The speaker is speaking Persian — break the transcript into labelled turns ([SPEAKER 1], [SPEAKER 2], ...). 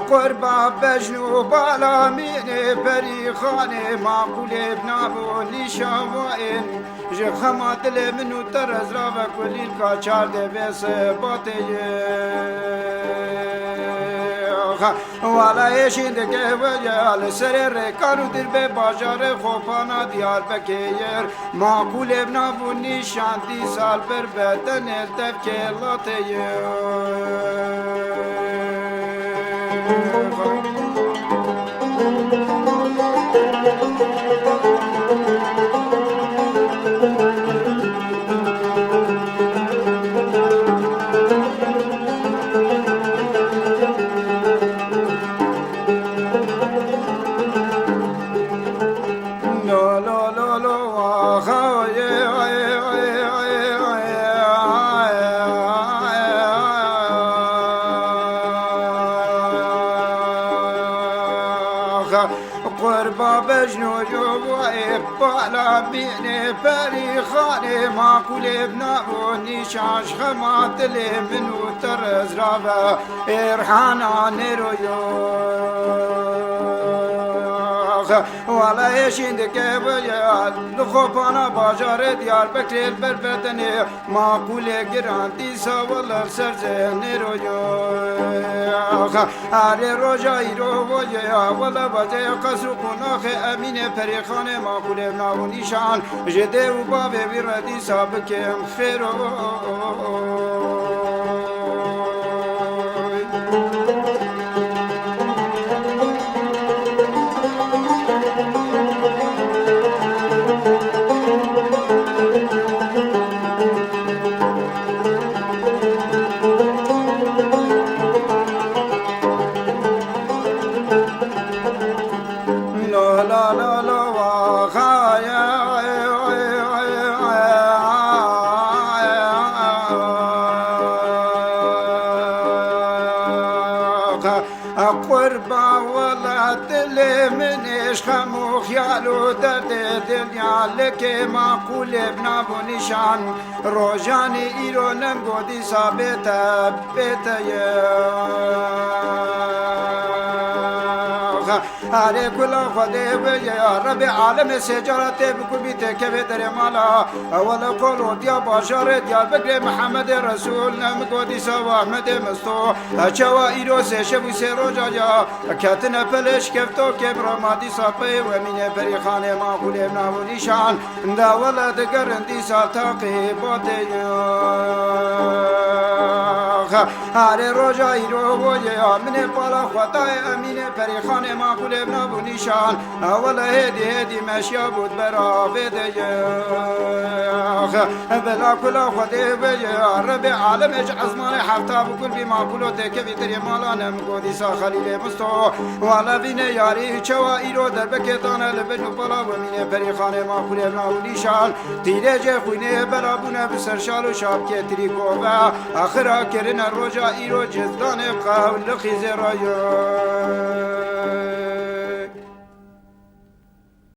[SPEAKER 1] قربا بجنو بالا مینه پری خانه معقول ابنابو نیشاوائن جخما دل منو تر از را و کلیل کا چارده بیس باته والا ایشین دکه وجال سر رکارو در به باجار خوپانا دیار بکیر معقول ابنابو نیشانتی سال پر بدن التف که لاته قربا بجنو جوائے بالا بینه پری خانه معقول ابنابو نیشاش خمات لی منو تر از رابا ارحانا نرویو والا ایشین دکه بجاد لخوپانا باجار دیار بکریل بر بدنه معقول گرانتی ساولر سرزنه رویو هر روژایی رو وجه والا بجه قصر قناخ امین پریخانه معقول ابناو نیشان جده و باب بیردی سابکم خیرو قربا ولا دل من عشقم و خیال و درد دنیا لکه معقول ابنابو نشان روزان ایرو نمگودی ثابت بیت هر کلا خدا بیا رب عالم سجارت بکوبیت که در مالا اول قول دیا باشار دیار بکر محمد رسول نمگودی سوا احمد مستو چوا ایرو سه بو سه روزا جا کتن پلش کفتو که برامادی صافه و مینه پری خانه معقول ابنابو نشان دا ولد گرندی سالتاقی باته هر روزا ایرو بویا من بالا خدای امین پری خانه معقول ابنابو نشان اول هدی مشیا بود برا بده بلا کلا خدای بیا رب عالم اج ازمان هفته بکل بی معقولو تکه بیتری مالا نمگودی سا خلیل مستو والا بینه یاری چوا ایرو در بکتانه لبنو بالا و مینه پری خانه معقول ابنابو نشان تیره جه خوینه بلا بونه بسرشال و شاب که تریکو و آخرا کرن روژا ایرو جزدان قول خیز رایو